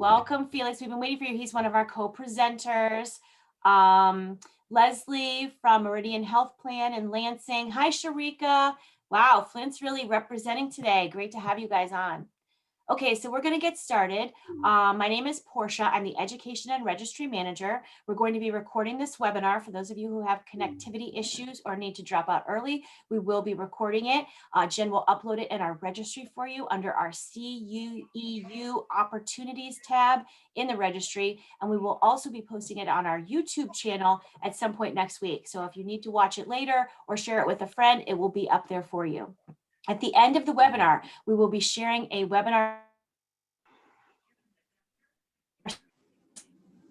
Welcome, Felix. We've been waiting for you. He's one of our co-presenters. Leslie from Meridian Health Plan in Lansing. Hi, Sharika. Wow, Flint's really representing today. Great to have you guys on. Okay, so we're going to get started. My name is Portia. I'm the Education and Registry Manager. We're going to be recording this webinar. For those of you who have connectivity issues or need to drop out early, we will be recording it. Jen will upload it in our registry for you under our CUEU Opportunities tab in the registry. And we will also be posting it on our YouTube channel at some point next week. So if you need to watch it later or share it with a friend, it will be up there for you. At the end of the webinar, we will be sharing a webinar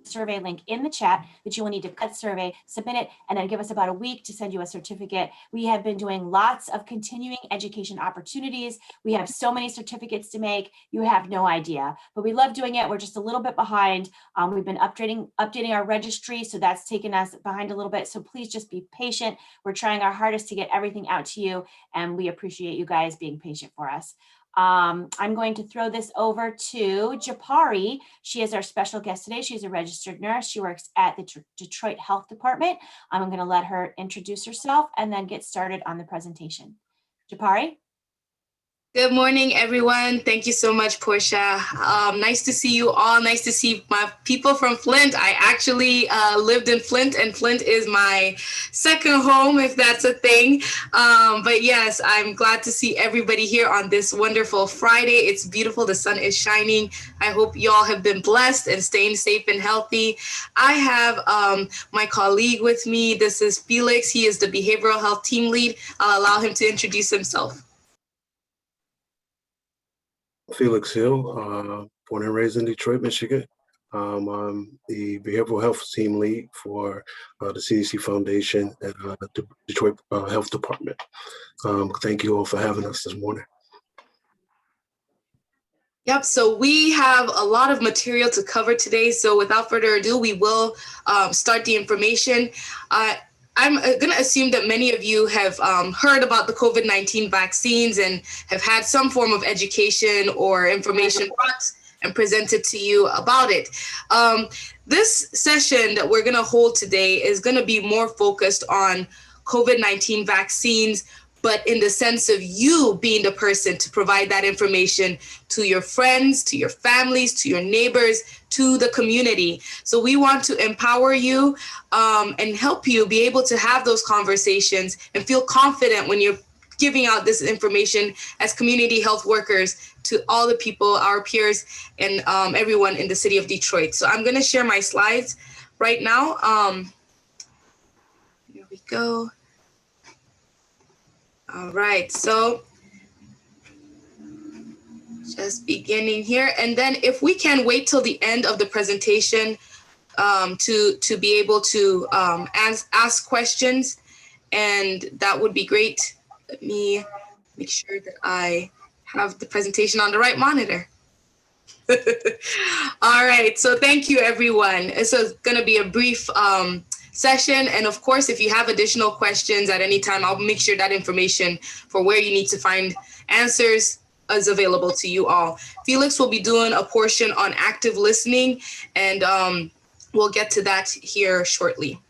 survey link in the chat that you will need to cut survey, submit it, and then give us about a week to send you a certificate. We have been doing lots of continuing education opportunities. We have so many certificates to make, you have no idea, but we love doing it. We're just a little bit behind. We've been updating our registry, so that's taken us behind a little bit. So please just be patient. We're trying our hardest to get everything out to you, and we appreciate you guys being patient for us. I'm going to throw this over to Japari. She is our special guest today. She's a registered nurse. She works at the Detroit Health Department. I'm going to let her introduce herself and then get started on the presentation. Japari? Good morning, everyone. Thank you so much, Portia. Nice to see you all. Nice to see my people from Flint. I actually lived in Flint, and Flint is my second home, if that's a thing. But yes, I'm glad to see everybody here on this wonderful Friday. It's beautiful. The sun is shining. I hope you all have been blessed and staying safe and healthy. I have my colleague with me. This is Felix. He is the behavioral health team lead. I'll allow him to introduce himself. Felix Hill, born and raised in Detroit, Michigan. I'm the behavioral health team lead for the CDC Foundation and the Detroit Health Department. Thank you all for having us this morning. Yep, so we have a lot of material to cover today. So without further ado, we will start the information. I'm going to assume that many of you have heard about the COVID-19 vaccines and have had some form of education or information brought and presented to you about it. This session that we're going to hold today is going to be more focused on COVID-19 vaccines, but in the sense of you being the person to provide that information to your friends, to your families, to your neighbors, to the community. So we want to empower you and help you be able to have those conversations and feel confident when you're giving out this information as community health workers to all the people, our peers, and everyone in the city of Detroit. So I'm gonna share my slides right now. Here we go. All right, so just beginning here. And then if we can wait till the end of the presentation to be able to ask questions, and that would be great. Let me make sure that I have the presentation on the right monitor. All right, so thank you, everyone. So it's gonna be a brief session. And of course, if you have additional questions at any time, I'll make sure that information for where you need to find answers is available to you all. Felix will be doing a portion on active listening, and we'll get to that here shortly.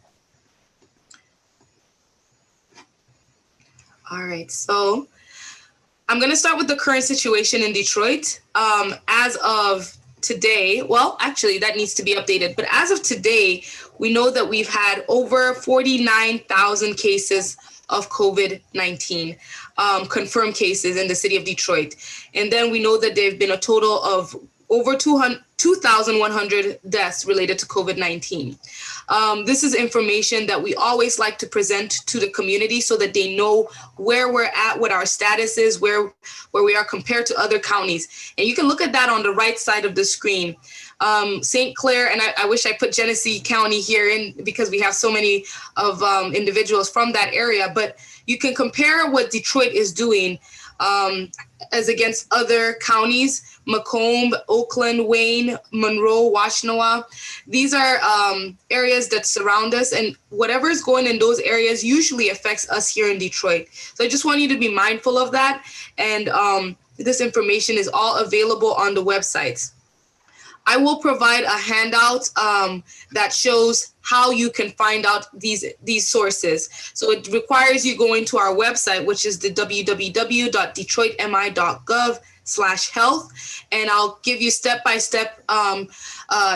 All right, so I'm going to start with the current situation in Detroit. As of today, well, actually that needs to be updated, but as of today, we know that we've had over 49,000 cases of COVID-19 confirmed cases in the city of Detroit. And then we know that there have been a total of over 2,100 deaths related to COVID-19. This is information that we always like to present to the community so that they know where we're at, what our status is, where we are compared to other counties. And you can look at that on the right side of the screen. St. Clair, and I wish I put Genesee County here in because we have so many of individuals from that area, but you can compare what Detroit is doing as against other counties, Macomb, Oakland, Wayne, Monroe, Washtenaw. These are areas that surround us, and whatever is going in those areas usually affects us here in Detroit. So I just want you to be mindful of that, and this information is all available on the websites. I will provide a handout that shows how you can find out these sources. So it requires you going to our website, which is the www.detroitmi.gov/health. And I'll give you step-by-step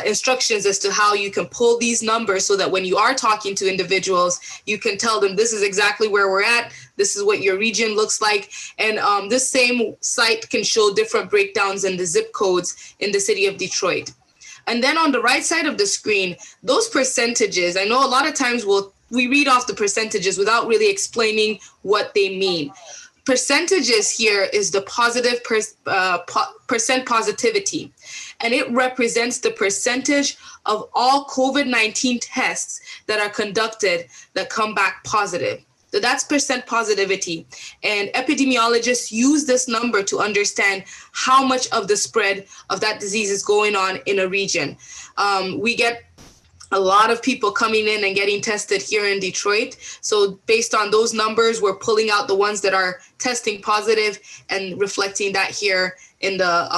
instructions as to how you can pull these numbers so that when you are talking to individuals, you can tell them this is exactly where we're at. This is what your region looks like. And this same site can show different breakdowns in the zip codes in the city of Detroit. And then on the right side of the screen, those percentages, I know a lot of times we read off the percentages without really explaining what they mean. Percentages here is the positive percent positivity, and it represents the percentage of all COVID-19 tests that are conducted that come back positive. So that's percent positivity. And epidemiologists use this number to understand how much of the spread of that disease is going on in a region. We get a lot of people coming in and getting tested here in Detroit. So based on those numbers, we're pulling out the ones that are testing positive and reflecting that here in the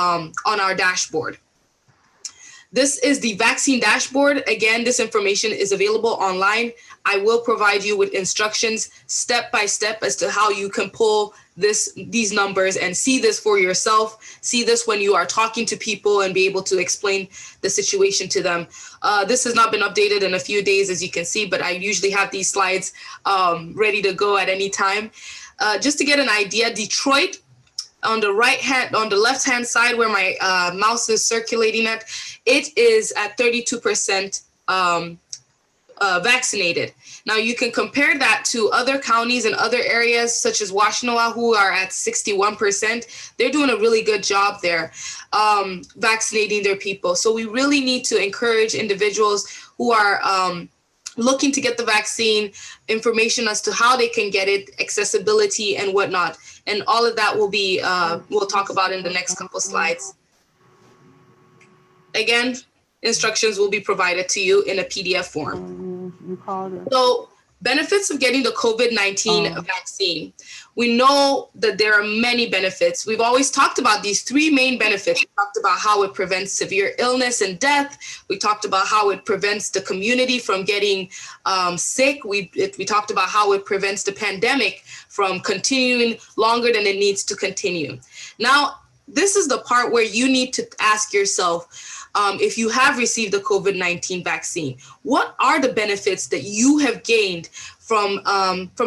on our dashboard. This is the vaccine dashboard. Again, this information is available online. I will provide you with instructions step by step as to how you can pull these numbers and see this for yourself. See this when you are talking to people and be able to explain the situation to them. This has not been updated in a few days, as you can see, but I usually have these slides ready to go at any time. Just to get an idea, Detroit, on the left-hand side where my mouse is circulating at, it is at 32% vaccinated. Now you can compare that to other counties and other areas such as Washtenaw, who are at 61%. They're doing a really good job there vaccinating their people. So we really need to encourage individuals who are looking to get the vaccine, information as to how they can get it, accessibility and whatnot. And all of that will be, we'll talk about in the next couple slides. Again, instructions will be provided to you in a PDF form. So benefits of getting the COVID-19 vaccine. We know that there are many benefits. We've always talked about these three main benefits. We talked about how it prevents severe illness and death. We talked about how it prevents the community from getting sick. We talked about how it prevents the pandemic from continuing longer than it needs to continue. Now, this is the part where you need to ask yourself, if you have received the COVID-19 vaccine, what are the benefits that you have gained from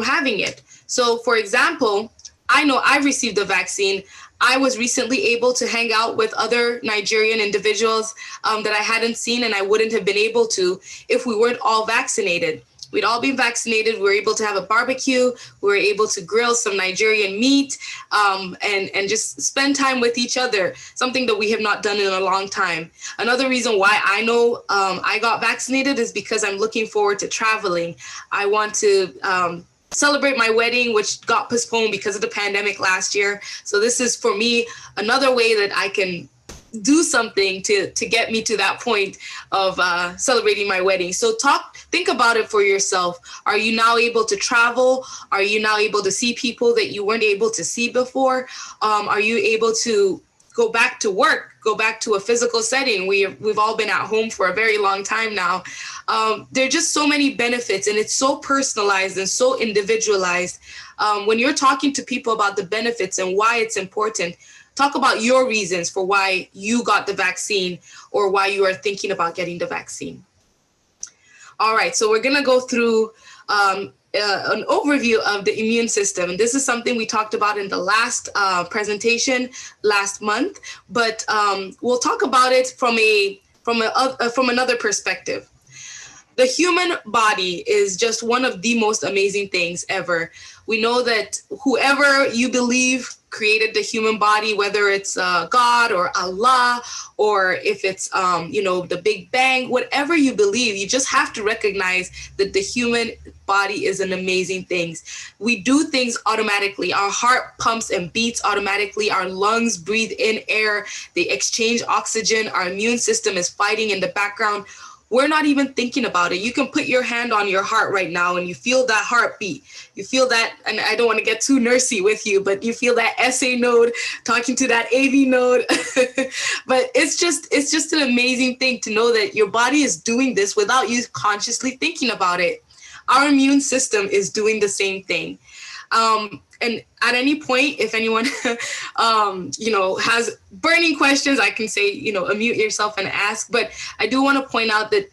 having it? So for example, I know I received the vaccine. I was recently able to hang out with other Nigerian individuals that I hadn't seen, and I wouldn't have been able to if we weren't all vaccinated. We'd all been vaccinated. We were able to have a barbecue. We were able to grill some Nigerian meat and just spend time with each other, something that we have not done in a long time. Another reason why I know I got vaccinated is because I'm looking forward to traveling. I want to celebrate my wedding, which got postponed because of the pandemic last year. So this is, for me, another way that I can do something to get me to that point of celebrating my wedding. So think about it for yourself. Are you now able to travel? Are you now able to see people that you weren't able to see before? Are you able to go back to work, go back to a physical setting? We've all been at home for a very long time now. There are just so many benefits, and it's so personalized and so individualized. When you're talking to people about the benefits and why it's important, talk about your reasons for why you got the vaccine or why you are thinking about getting the vaccine. All right, so we're gonna go through an overview of the immune system. And this is something we talked about in the last presentation last month, but we'll talk about it from another perspective. The human body is just one of the most amazing things ever. We know that whoever you believe created the human body, whether it's God or Allah, or if it's, the Big Bang, whatever you believe, you just have to recognize that the human body is an amazing thing. We do things automatically. Our heart pumps and beats automatically. Our lungs breathe in air. They exchange oxygen. Our immune system is fighting in the background. we're not even thinking about it. You can put your hand on your heart right now and you feel that heartbeat. You feel that, and I don't want to get too nursey with you, but you feel that SA node talking to that AV node. But it's just an amazing thing to know that your body is doing this without you consciously thinking about it. Our immune system is doing the same thing. And at any point, if anyone, has burning questions, I can say, unmute yourself and ask. But I do want to point out that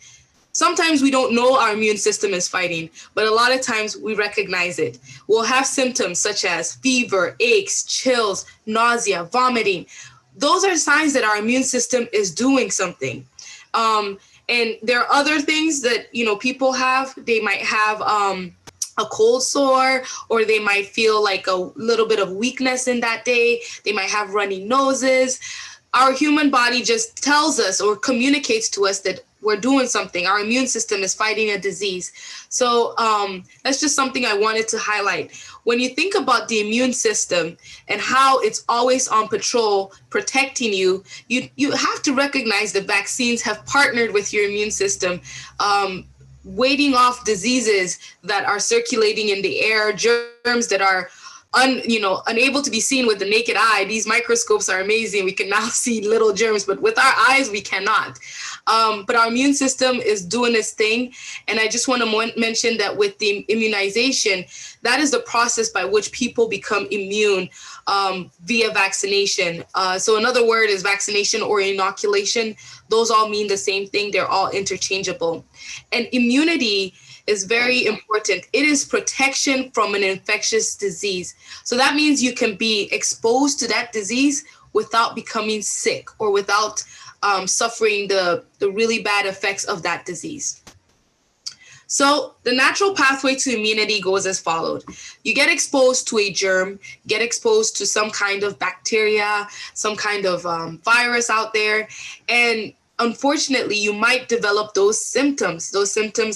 sometimes we don't know our immune system is fighting, but a lot of times we recognize it. We'll have symptoms such as fever, aches, chills, nausea, vomiting. Those are signs that our immune system is doing something. And there are other things that, people have. They might have a cold sore, or they might feel like a little bit of weakness in that day. They might have runny noses. Our human body just tells us or communicates to us that we're doing something. Our immune system is fighting a disease. So that's just something I wanted to highlight. When you think about the immune system and how it's always on patrol protecting you, you have to recognize that vaccines have partnered with your immune system, warding off diseases that are circulating in the air, germs that are unable to be seen with the naked eye. These microscopes are amazing. We can now see little germs, but with our eyes, we cannot. But our immune system is doing its thing. And I just want to mention that with the immunization, that is the process by which people become immune via vaccination. So another word is vaccination or inoculation. Those all mean the same thing. They're all interchangeable. And immunity is very important. It is protection from an infectious disease. So that means you can be exposed to that disease without becoming sick or without suffering the really bad effects of that disease. So the natural pathway to immunity goes as followed. You get exposed to a germ, get exposed to some kind of bacteria, some kind of virus out there, and unfortunately, you might develop those symptoms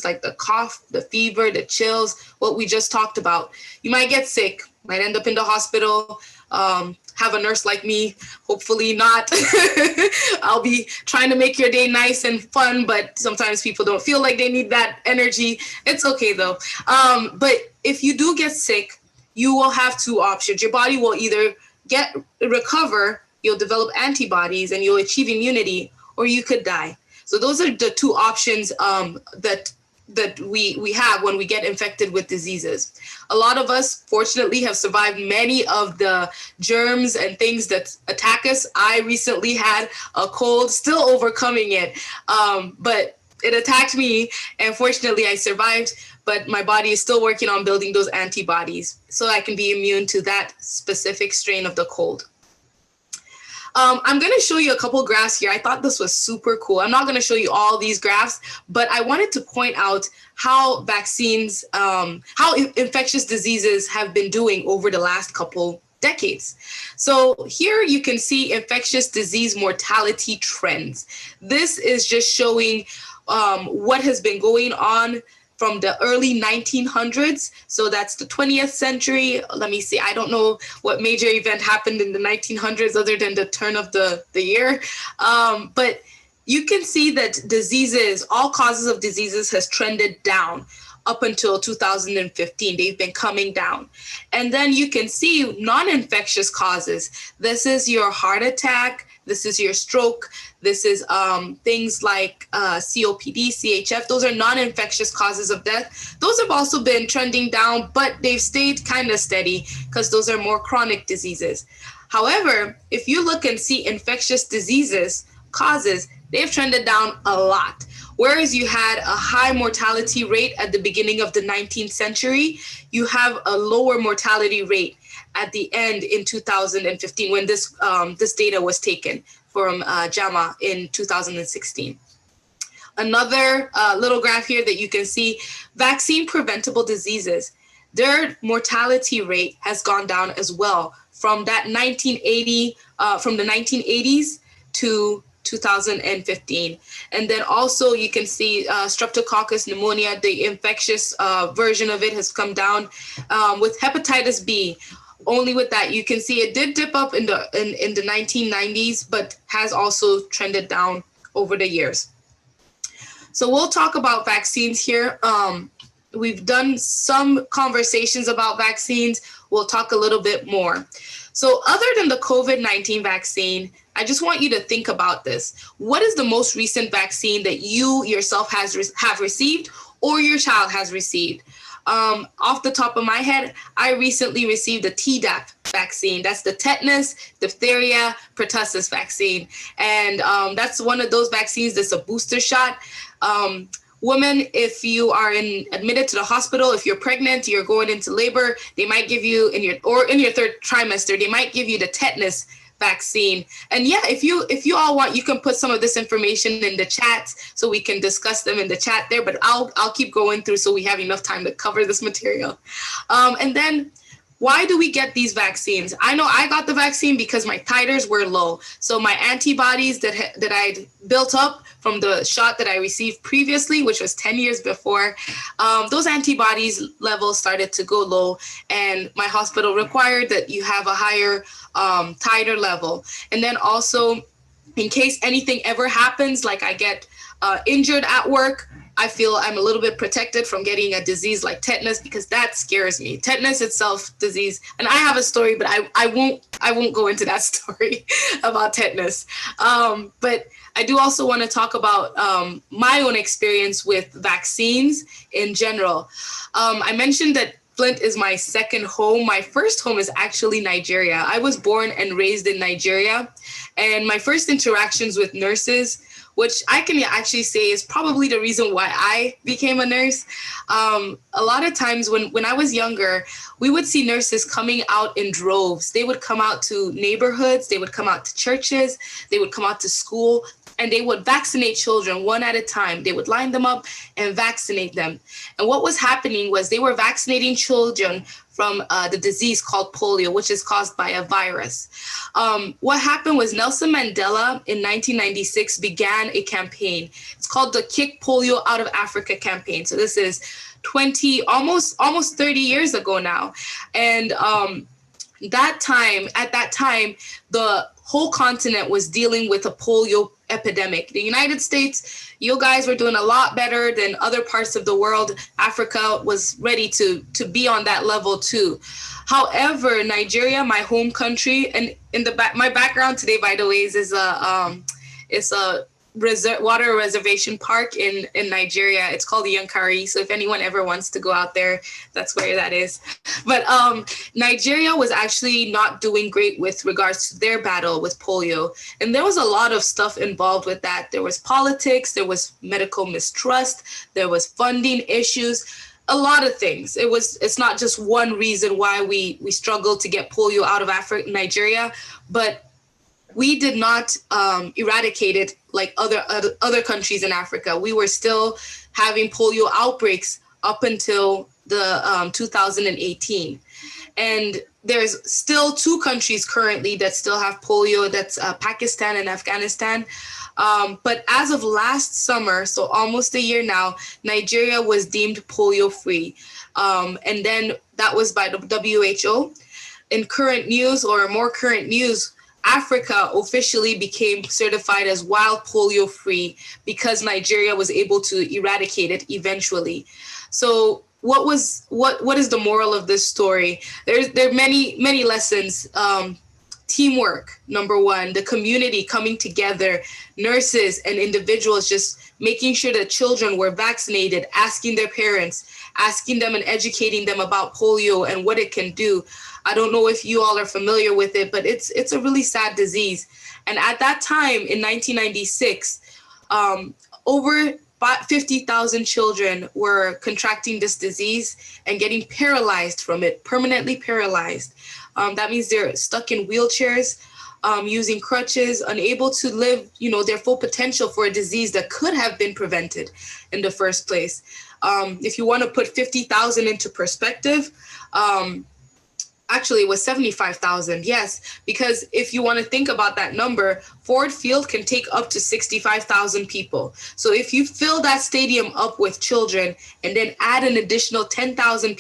like the cough, the fever, the chills, what we just talked about. You might get sick, might end up in the hospital, have a nurse like me, hopefully not. I'll be trying to make your day nice and fun, but sometimes people don't feel like they need that energy. It's okay though. But if you do get sick, you will have two options. Your body will either recover, you'll develop antibodies and you'll achieve immunity, or you could die. So those are the two options that we have when we get infected with diseases. A lot of us, fortunately, have survived many of the germs and things that attack us. I recently had a cold, still overcoming it, but it attacked me, and fortunately I survived, but my body is still working on building those antibodies so I can be immune to that specific strain of the cold. I'm going to show you a couple graphs here. I thought this was super cool. I'm not going to show you all these graphs, but I wanted to point out how vaccines, how infectious diseases have been doing over the last couple decades. So here you can see infectious disease mortality trends. This is just showing what has been going on from the early 1900s. So that's the 20th century. Let me see. I don't know what major event happened in the 1900s other than the turn of the year. But you can see that diseases, all causes of diseases has trended down up until 2015. They've been coming down. And then you can see non-infectious causes. This is your heart attack. This is your stroke. This is things like COPD, CHF. Those are non-infectious causes of death. Those have also been trending down, but they've stayed kind of steady because those are more chronic diseases. However, if you look and see infectious diseases causes, they've trended down a lot. Whereas you had a high mortality rate at the beginning of the 19th century, you have a lower mortality rate at the end in 2015 when this data was taken from JAMA in 2016. Another little graph here that you can see, vaccine preventable diseases, their mortality rate has gone down as well from that 1980, from the 1980s to 2015. And then also you can see streptococcus pneumonia, the infectious version of it has come down. With hepatitis B, only with that, you can see it did dip up in the 1990s, but has also trended down over the years. So we'll talk about vaccines here. We've done some conversations about vaccines. We'll talk a little bit more. So other than the COVID-19 vaccine, I just want you to think about this. What is the most recent vaccine that you yourself have received or your child has received? Off the top of my head, I recently received a Tdap vaccine. That's the tetanus, diphtheria, pertussis vaccine. And that's one of those vaccines that's a booster shot. Women, if you are admitted to the hospital, if you're pregnant, you're going into labor, they might give you in your third trimester, they might give you the tetanus vaccine. And yeah, if you all want, you can put some of this information in the chat so we can discuss them in the chat there, but I'll keep going through so we have enough time to cover this material. And then why do we get these vaccines? I know I got the vaccine because my titers were low. So my antibodies that I'd built up from the shot that I received previously, which was 10 years before, those antibodies levels started to go low, and my hospital required that you have a higher titer level. And then also, in case anything ever happens, like I get injured at work, I feel I'm a little bit protected from getting a disease like tetanus, because that scares me. Tetanus itself, disease, and I have a story, but I won't go into that story about tetanus. But I do also want to talk about my own experience with vaccines in general. I mentioned that Flint is my second home. My first home is actually Nigeria. I was born and raised in Nigeria, and my first interactions with nurses, which I can actually say is probably the reason why I became a nurse. A lot of times when I was younger, we would see nurses coming out in droves. They would come out to neighborhoods, they would come out to churches, they would come out to school, and they would vaccinate children one at a time. They would line them up and vaccinate them. And what was happening was they were vaccinating children from the disease called polio, which is caused by a virus. What happened was Nelson Mandela in 1996 began a campaign. It's called the Kick Polio Out of Africa campaign. So this is almost 30 years ago now. And at that time, the whole continent was dealing with a polio epidemic. The United States, you guys were doing a lot better than other parts of the world. Africa was ready to be on that level too. However, Nigeria, my home country, and my background today, by the way, is a water reservation park in Nigeria. It's called the Yankari. So if anyone ever wants to go out there, that's where that is. But Nigeria was actually not doing great with regards to their battle with polio. And there was a lot of stuff involved with that. There was politics, there was medical mistrust, there was funding issues, a lot of things. It's not just one reason why we struggled to get polio out of Nigeria, but we did not eradicate it like other countries in Africa. We were still having polio outbreaks up until the 2018. And there's still two countries currently that still have polio. That's Pakistan and Afghanistan. But as of last summer, so almost a year now, Nigeria was deemed polio free. And then that was by the WHO. In current news, or more current news, Africa officially became certified as wild polio free because Nigeria was able to eradicate it eventually. So what is the moral of this story? There are many lessons. Teamwork, number one, the community coming together, nurses and individuals just making sure that children were vaccinated, asking their parents, asking them and educating them about polio and what it can do. I don't know if you all are familiar with it, but it's a really sad disease. And at that time in 1996, over 50,000 children were contracting this disease and getting paralyzed from it, permanently paralyzed. That means they're stuck in wheelchairs, using crutches, unable to live, their full potential for a disease that could have been prevented in the first place. If you want to put 50,000 into perspective, actually it was 75,000, yes, because if you want to think about that number, Ford Field can take up to 65,000 people. So if you fill that stadium up with children and then add an additional 10,000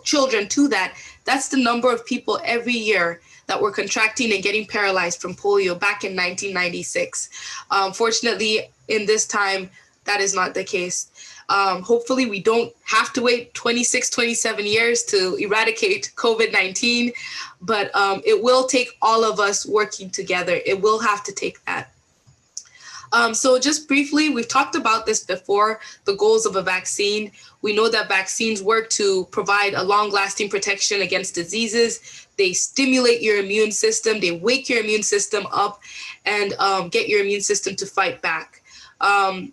children to that, that's the number of people every year that were contracting and getting paralyzed from polio back in 1996. Fortunately, in this time, that is not the case. Hopefully we don't have to wait 26, 27 years to eradicate COVID-19, but it will take all of us working together. It will have to take that. So just briefly, we've talked about this before, the goals of a vaccine. We know that vaccines work to provide a long-lasting protection against diseases. They stimulate your immune system, they wake your immune system up and get your immune system to fight back.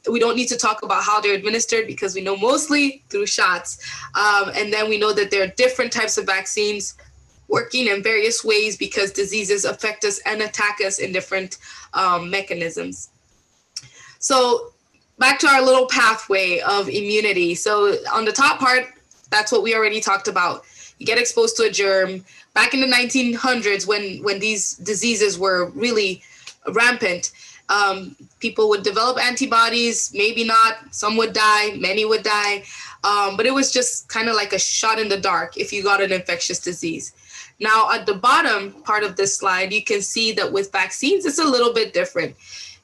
We don't need to talk about how they're administered because we know mostly through shots. And then we know that there are different types of vaccines working in various ways because diseases affect us and attack us in different mechanisms. So back to our little pathway of immunity. So on the top part, that's what we already talked about. You get exposed to a germ. Back in the 1900s, when these diseases were really rampant, people would develop antibodies, maybe not, some would die, many would die, but it was just kind of like a shot in the dark if you got an infectious disease. Now at the bottom part of this slide, you can see that with vaccines, it's a little bit different.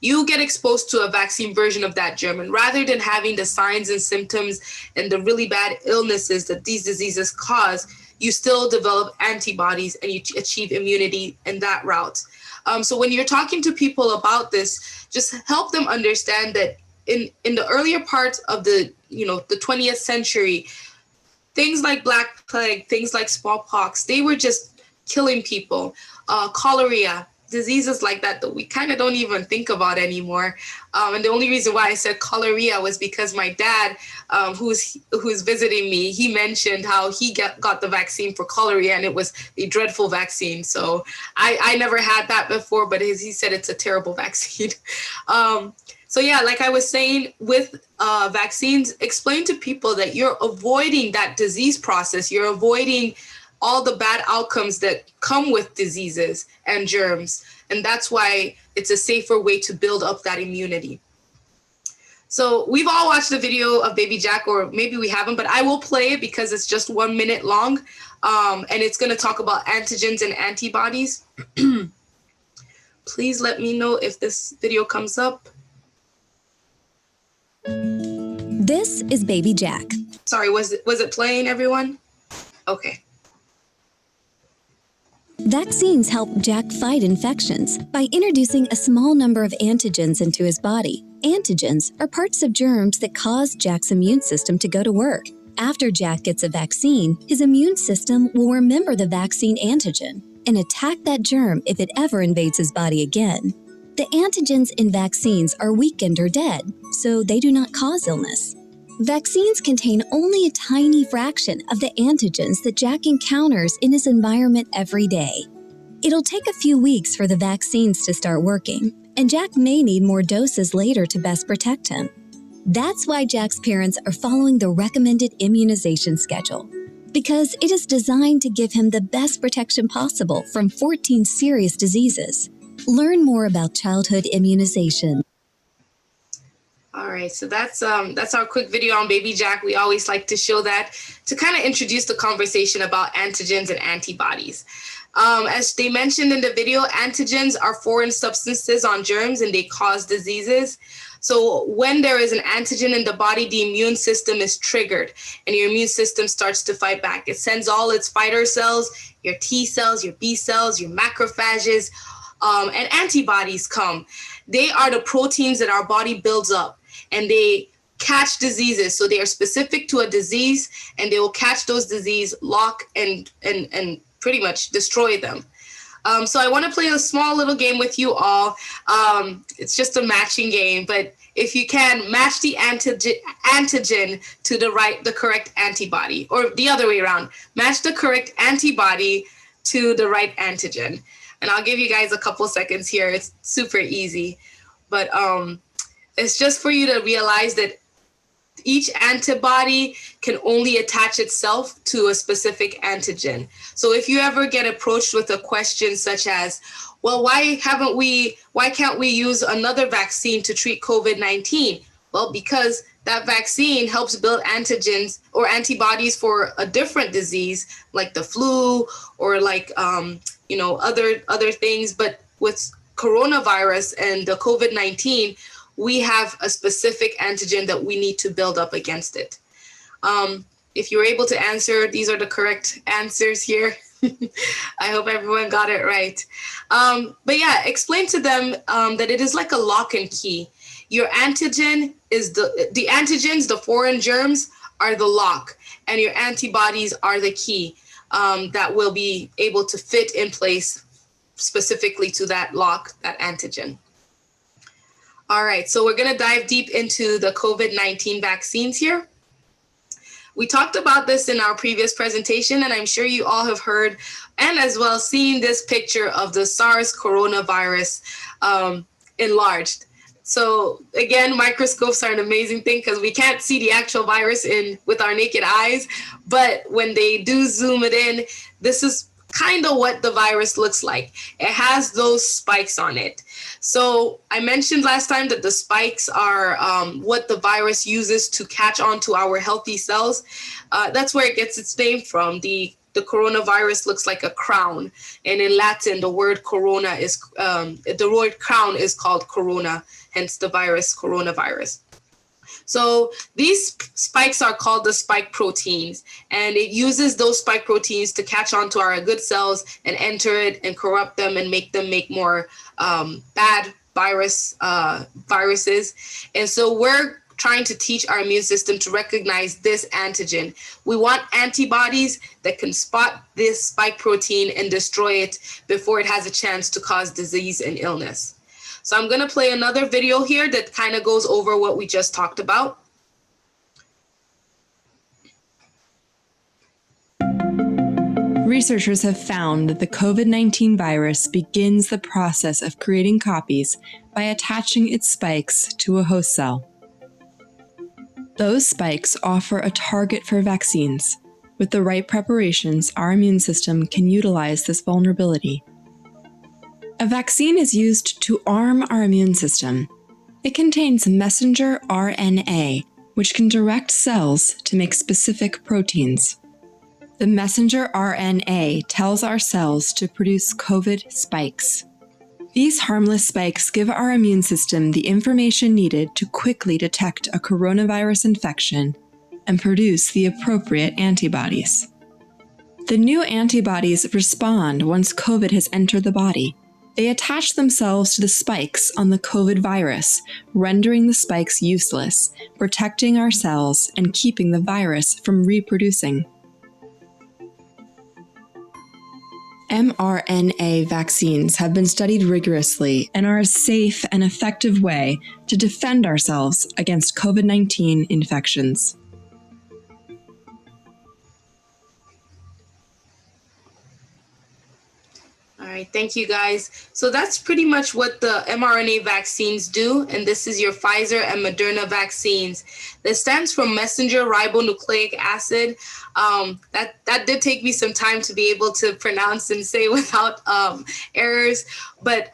You get exposed to a vaccine version of that germ, and rather than having the signs and symptoms and the really bad illnesses that these diseases cause, you still develop antibodies and you achieve immunity in that route. So when you're talking to people about this, just help them understand that in the earlier parts of the 20th century, things like Black Plague, things like smallpox, they were just killing people. Cholera, diseases like that we kind of don't even think about anymore. And the only reason why I said cholera was because my dad, who's visiting me, he mentioned how he got the vaccine for cholera and it was a dreadful vaccine. So I never had that before, but he said it's a terrible vaccine. So yeah, like I was saying, with vaccines, explain to people that you're avoiding that disease process. You're avoiding all the bad outcomes that come with diseases and germs. And that's why it's a safer way to build up that immunity. So we've all watched the video of Baby Jack, or maybe we haven't, but I will play it because it's just 1 minute long. And it's going to talk about antigens and antibodies. Please let me know if this video comes up. This is Baby Jack. Sorry, was it playing, everyone? Okay. Vaccines help Jack fight infections by introducing a small number of antigens into his body. Antigens are parts of germs that cause Jack's immune system to go to work. After Jack gets a vaccine, his immune system will remember the vaccine antigen and attack that germ if it ever invades his body again. The antigens in vaccines are weakened or dead, so they do not cause illness. Vaccines contain only a tiny fraction of the antigens that Jack encounters in his environment every day. It'll take a few weeks for the vaccines to start working, and Jack may need more doses later to best protect him. That's why Jack's parents are following the recommended immunization schedule, because it is designed to give him the best protection possible from 14 serious diseases. Learn more about childhood immunization. All right, so that's our quick video on Baby Jack. We always like to show that to kind of introduce the conversation about antigens and antibodies. As they mentioned in the video, antigens are foreign substances on germs and they cause diseases. So when there is an antigen in the body, the immune system is triggered and your immune system starts to fight back. It sends all its fighter cells, your T cells, your B cells, your macrophages, and antibodies come. They are the proteins that our body builds up, and they catch diseases. So they are specific to a disease, and they will catch those diseases, lock and pretty much destroy them. So I want to play a small little game with you all. It's just a matching game, but if you can, match the antigen to the correct antibody, or the other way around, match the correct antibody to the right antigen. And I'll give you guys a couple seconds here. It's super easy, but it's just for you to realize that each antibody can only attach itself to a specific antigen. So if you ever get approached with a question such as, well, why can't we use another vaccine to treat COVID-19? Well, because that vaccine helps build antigens or antibodies for a different disease like the flu or like, other things. But with coronavirus and the COVID-19, we have a specific antigen that we need to build up against it. If you're able to answer, these are the correct answers here. I hope everyone got it right. But yeah, explain to them that it is like a lock and key. Your antigen is the antigens, the foreign germs are the lock, and your antibodies are the key that will be able to fit in place specifically to that lock, that antigen. All right, so we're gonna dive deep into the COVID-19 vaccines here. We talked about this in our previous presentation, and I'm sure you all have heard and as well seen this picture of the SARS coronavirus enlarged. So again, microscopes are an amazing thing because we can't see the actual virus with our naked eyes, but when they do zoom it in, this is kind of what the virus looks like. It has those spikes on it. So I mentioned last time that the spikes are what the virus uses to catch onto our healthy cells. That's where it gets its name from. The coronavirus looks like a crown, and in Latin, the word corona is the word crown is called corona, hence the virus coronavirus. So these spikes are called the spike proteins, and it uses those spike proteins to catch onto our good cells and enter it and corrupt them and make them make more bad viruses. And so we're trying to teach our immune system to recognize this antigen. We want antibodies that can spot this spike protein and destroy it before it has a chance to cause disease and illness. So I'm gonna play another video here that kind of goes over what we just talked about. Researchers have found that the COVID-19 virus begins the process of creating copies by attaching its spikes to a host cell. Those spikes offer a target for vaccines. With the right preparations, our immune system can utilize this vulnerability. A vaccine is used to arm our immune system. It contains messenger RNA, which can direct cells to make specific proteins. The messenger RNA tells our cells to produce COVID spikes. These harmless spikes give our immune system the information needed to quickly detect a coronavirus infection and produce the appropriate antibodies. The new antibodies respond once COVID has entered the body. They attach themselves to the spikes on the COVID virus, rendering the spikes useless, protecting our cells, and keeping the virus from reproducing. mRNA vaccines have been studied rigorously and are a safe and effective way to defend ourselves against COVID-19 infections. All right, thank you guys. So that's pretty much what the mRNA vaccines do. And this is your Pfizer and Moderna vaccines. That stands for messenger ribonucleic acid. That did take me some time to be able to pronounce and say without errors. But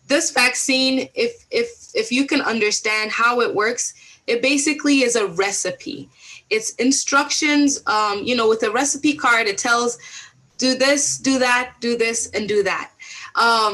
this vaccine, if you can understand how it works, it basically is a recipe. It's instructions, with a recipe card, it tells do this, do that, do this, and do that.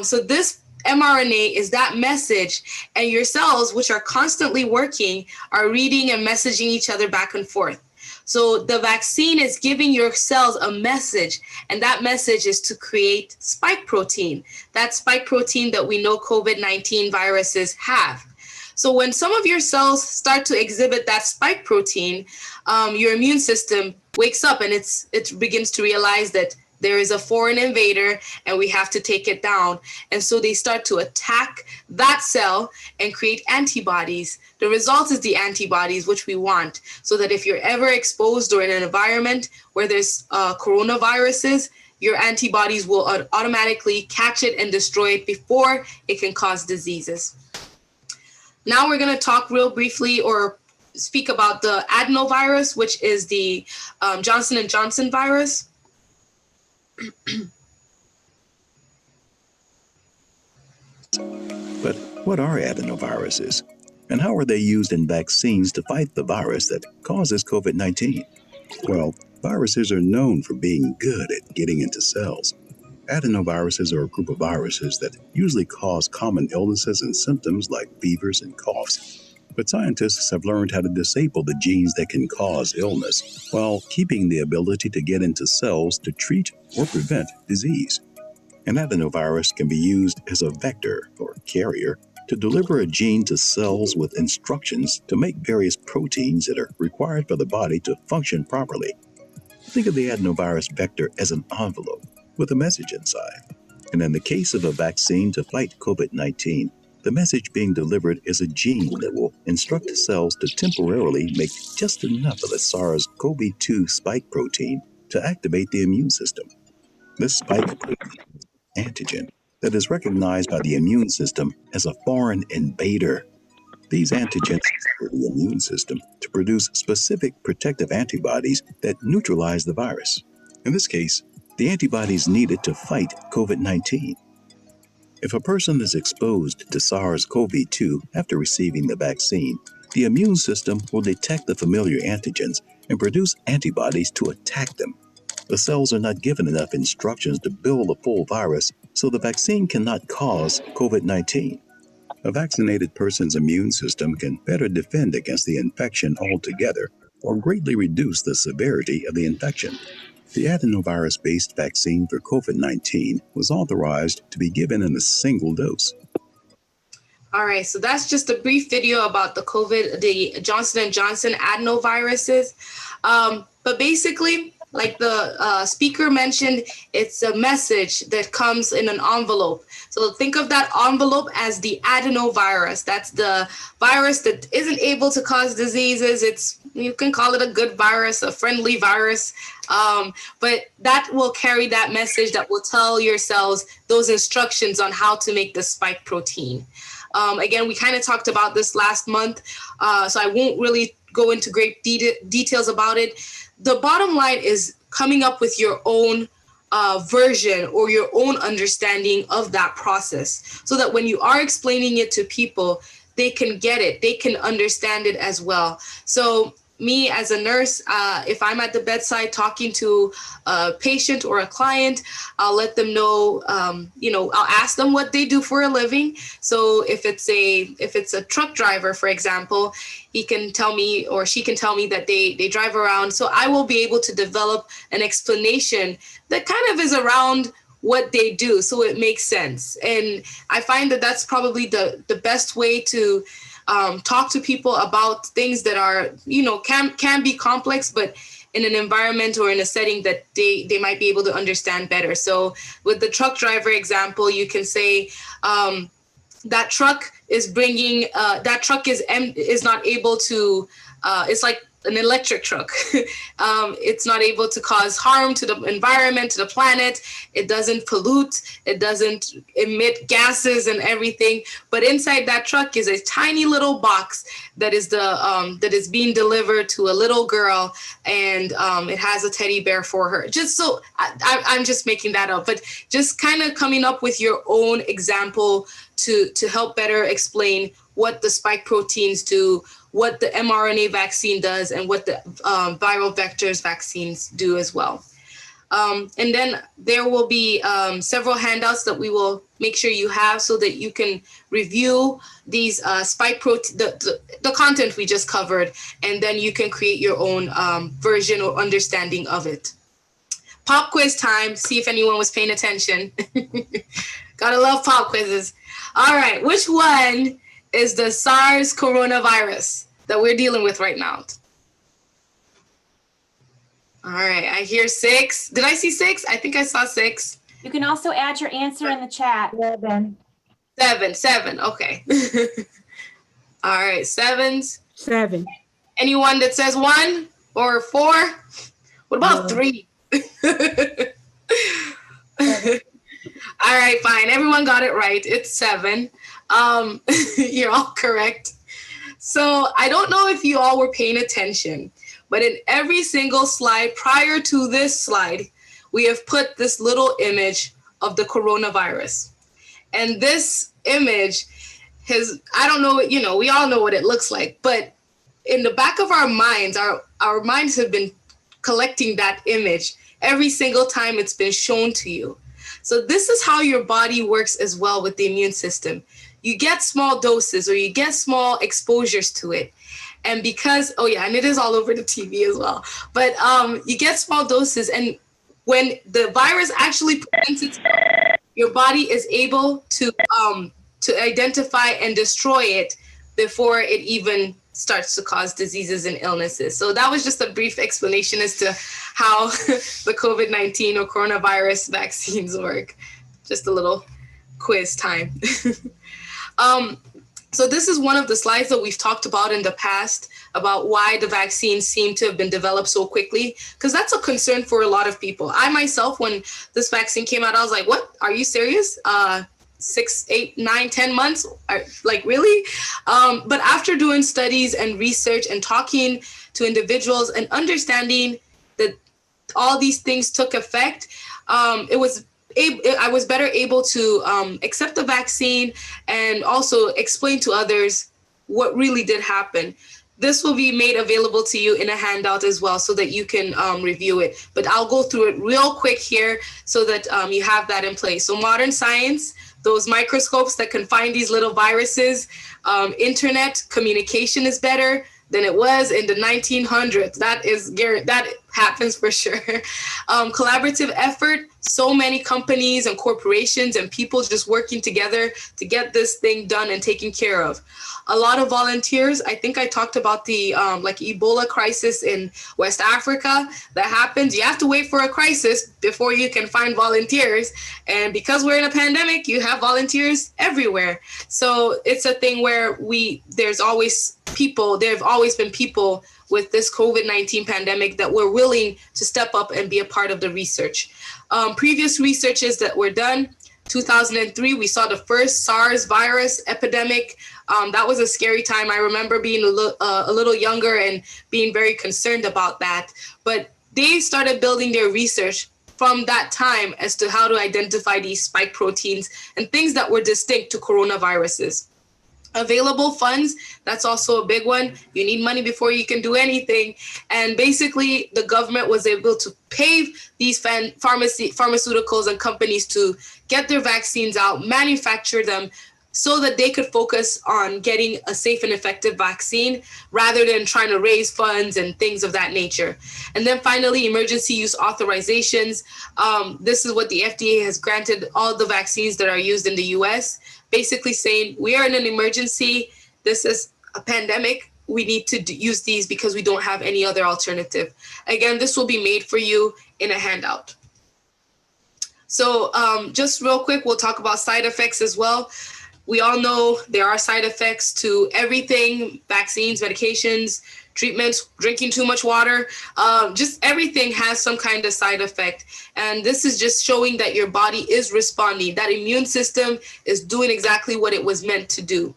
So this mRNA is that message, and your cells, which are constantly working, are reading and messaging each other back and forth. So the vaccine is giving your cells a message, and that message is to create spike protein. That spike protein that we know COVID-19 viruses have. So when some of your cells start to exhibit that spike protein, your immune system wakes up and it begins to realize that there is a foreign invader and we have to take it down. And so they start to attack that cell and create antibodies. The result is the antibodies, which we want, so that if you're ever exposed or in an environment where there's coronaviruses, your antibodies will automatically catch it and destroy it before it can cause diseases. Now we're going to talk real briefly or speak about the adenovirus, which is the Johnson & Johnson virus. But what are adenoviruses, and how are they used in vaccines to fight the virus that causes COVID-19? Well, viruses are known for being good at getting into cells. Adenoviruses are a group of viruses that usually cause common illnesses and symptoms like fevers and coughs. But scientists have learned how to disable the genes that can cause illness while keeping the ability to get into cells to treat or prevent disease. An adenovirus can be used as a vector or carrier to deliver a gene to cells with instructions to make various proteins that are required for the body to function properly. Think of the adenovirus vector as an envelope with a message inside. And in the case of a vaccine to fight COVID-19, the message being delivered is a gene that will instruct cells to temporarily make just enough of the SARS-CoV-2 spike protein to activate the immune system. This spike protein is an antigen that is recognized by the immune system as a foreign invader. These antigens trigger the immune system to produce specific protective antibodies that neutralize the virus. In this case, the antibodies needed to fight COVID-19. If a person is exposed to SARS-CoV-2 after receiving the vaccine, the immune system will detect the familiar antigens and produce antibodies to attack them. The cells are not given enough instructions to build a full virus, so the vaccine cannot cause COVID-19. A vaccinated person's immune system can better defend against the infection altogether or greatly reduce the severity of the infection. The adenovirus-based vaccine for COVID-19 was authorized to be given in a single dose. All right, so that's just a brief video about the Johnson & Johnson adenoviruses. But basically, like the speaker mentioned, it's a message that comes in an envelope. So think of that envelope as the adenovirus. That's the virus that isn't able to cause diseases. You can call it a good virus, a friendly virus, but that will carry that message that will tell your cells those instructions on how to make the spike protein. Again, we kind of talked about this last month, so I won't really go into great details about it. The bottom line is coming up with your own version or your own understanding of that process so that when you are explaining it to people, they can get it, they can understand it as well. So me as a nurse, if I'm at the bedside talking to a patient or a client, I'll let them know, I'll ask them what they do for a living. So if it's a truck driver, for example, he can tell me or she can tell me that they drive around. So I will be able to develop an explanation that kind of is around what they do, so it makes sense. And I find that that's probably the best way to talk to people about things that are, can be complex, but in an environment or in a setting that they might be able to understand better. So with the truck driver example, you can say that truck is bringing, that truck is not able to, it's like an electric truck. It's not able to cause harm to the environment, to the planet. It doesn't pollute. It doesn't emit gases and everything. But inside that truck is a tiny little box that is that is being delivered to a little girl, and it has a teddy bear for her. Just so I'm just making that up, but just kind of coming up with your own example to help better explain what the spike proteins do, what the mRNA vaccine does, and what the viral vectors vaccines do as well. And then there will be several handouts that we will make sure you have so that you can review these spike protein, the content we just covered, and then you can create your own version or understanding of it. Pop quiz time, see if anyone was paying attention. Gotta love pop quizzes. All right, which one is the SARS coronavirus that we're dealing with right now? All right, I hear 6. Did I see 6? I think I saw 6. You can also add your answer in the chat. 7, okay. All right, 7s. 7. Anyone that says 1 or 4? What about 3? All right, fine. Everyone got it right. It's 7. You're all correct. So I don't know if you all were paying attention, but in every single slide prior to this slide, we have put this little image of the coronavirus. And this image has, I don't know, we all know what it looks like, but in the back of our minds, our minds have been collecting that image every single time it's been shown to you. So this is how your body works as well with the immune system. You get small doses or you get small exposures to it. And because, oh yeah, and it is all over the TV as well. But you get small doses, and when the virus actually presents itself, your body is able to identify and destroy it before it even starts to cause diseases and illnesses. So that was just a brief explanation as to how the COVID-19 or coronavirus vaccines work. Just a little quiz time. So this is one of the slides that we've talked about in the past about why the vaccines seem to have been developed so quickly, because that's a concern for a lot of people. I myself, when this vaccine came out, I was like, what? Are you serious? 6, 8, 9, 10 months? Like, really? But after doing studies and research and talking to individuals and understanding that all these things took effect, I was better able to accept the vaccine and also explain to others what really did happen. This will be made available to you in a handout as well so that you can review it. But I'll go through it real quick here so that you have that in place. So modern science, those microscopes that can find these little viruses, internet communication is better than it was in the 1900s. That happens for sure. Collaborative effort, so many companies and corporations and people just working together to get this thing done and taken care of. A lot of volunteers. I think I talked about the like Ebola crisis in West Africa that happens. You have to wait for a crisis before you can find volunteers. And because we're in a pandemic, you have volunteers everywhere. So it's a thing where there have always been people with this COVID-19 pandemic that were willing to step up and be a part of the research. Previous researches that were done, 2003, we saw the first SARS virus epidemic. That was a scary time. I remember being a little younger and being very concerned about that. But they started building their research from that time as to how to identify these spike proteins and things that were distinct to coronaviruses. Available funds, that's also a big one. You need money before you can do anything. And basically, the government was able to pay these pharmaceuticals and companies to get their vaccines out, manufacture them, so that they could focus on getting a safe and effective vaccine rather than trying to raise funds and things of that nature. And then finally, emergency use authorizations. This is what the FDA has granted all the vaccines that are used in the US, basically saying we are in an emergency. This is a pandemic. We need to use these because we don't have any other alternative. Again, this will be made for you in a handout. So just real quick, we'll talk about side effects as well. We all know there are side effects to everything: vaccines, medications, treatments, drinking too much water. Just everything has some kind of side effect. And this is just showing that your body is responding. That immune system is doing exactly what it was meant to do.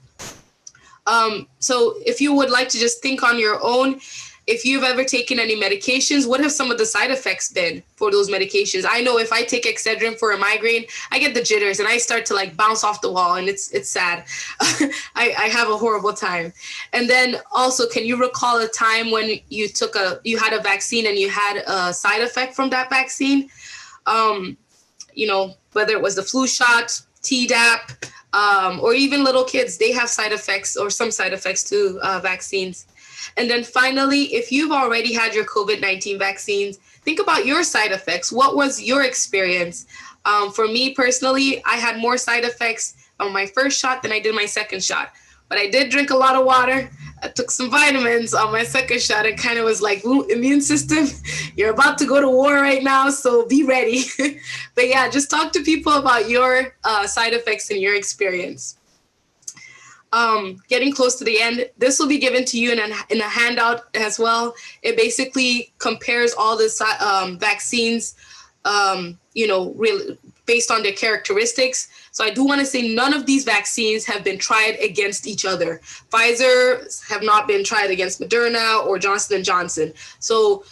So if you would like to just think on your own, if you've ever taken any medications, what have some of the side effects been for those medications? I know if I take Excedrin for a migraine, I get the jitters and I start to like bounce off the wall, and it's sad. I have a horrible time. And then also, can you recall a time when you had a vaccine and you had a side effect from that vaccine? Whether it was the flu shot, Tdap, or even little kids, they have side effects or some side effects to vaccines. And then finally, if you've already had your COVID-19 vaccines, think about your side effects. What was your experience? For me personally, I had more side effects on my first shot than I did my second shot. But I did drink a lot of water. I took some vitamins on my second shot. It kind of was like, immune system, you're about to go to war right now, so be ready. But yeah, just talk to people about your side effects and your experience. Getting close to the end, this will be given to you in a handout as well. It basically compares all the vaccines, really based on their characteristics. So I do want to say none of these vaccines have been tried against each other. Pfizer have not been tried against Moderna or Johnson & Johnson. So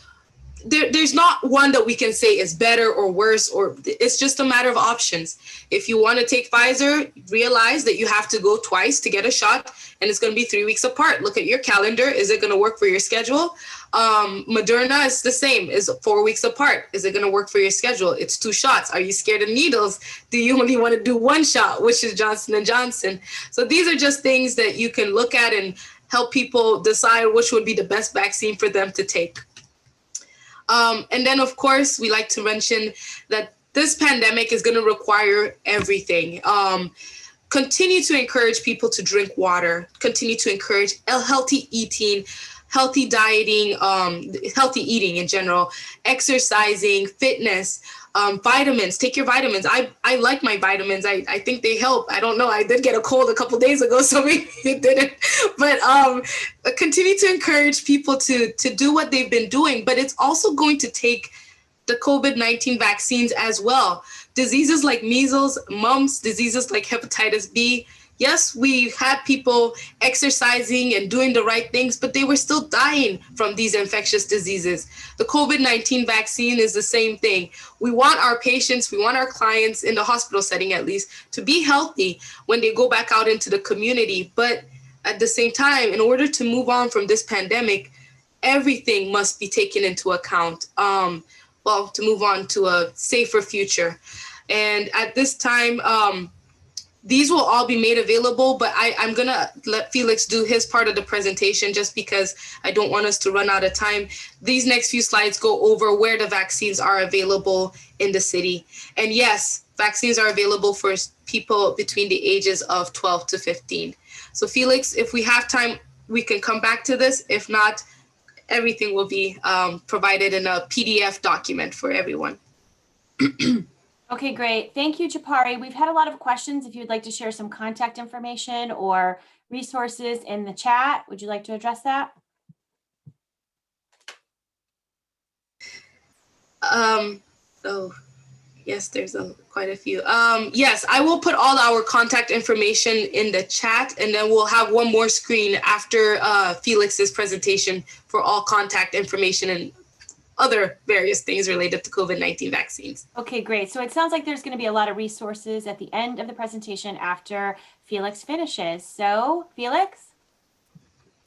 there's not one that we can say is better or worse, or it's just a matter of options. If you want to take Pfizer, realize that you have to go twice to get a shot, and it's going to be 3 weeks apart. Look at your calendar. Is it going to work for your schedule? Moderna is the same, is 4 weeks apart. Is it going to work for your schedule? It's 2 shots. Are you scared of needles? Do you only want to do 1 shot, which is Johnson & Johnson? So these are just things that you can look at and help people decide which would be the best vaccine for them to take. And then, of course, we like to mention that this pandemic is going to require everything. Continue to encourage people to drink water, continue to encourage healthy eating, healthy dieting, healthy eating in general, exercising, fitness, vitamins. Take your vitamins. I like my vitamins. I think they help. I don't know. I did get a cold a couple days ago, so maybe it didn't. But continue to encourage people to do what they've been doing. But it's also going to take the COVID-19 vaccines as well. Diseases like measles, mumps, diseases like hepatitis B. Yes, we had people exercising and doing the right things, but they were still dying from these infectious diseases. The COVID-19 vaccine is the same thing. We want our patients, we want our clients in the hospital setting at least, to be healthy when they go back out into the community. But at the same time, in order to move on from this pandemic, everything must be taken into account, to move on to a safer future. And at this time, these will all be made available, but I'm going to let Felix do his part of the presentation just because I don't want us to run out of time. These next few slides go over where the vaccines are available in the city. And yes, vaccines are available for people between the ages of 12 to 15. So Felix, if we have time, we can come back to this. If not, everything will be provided in a PDF document for everyone. Okay, great. Thank you, Japari. We've had a lot of questions. If you'd like to share some contact information or resources in the chat, would you like to address that? Yes, there's quite a few. Yes, I will put all our contact information in the chat, and then we'll have one more screen after Felix's presentation for all contact information and other various things related to COVID-19 vaccines. Okay, great. So it sounds like there's going to be a lot of resources at the end of the presentation after Felix finishes. So, Felix?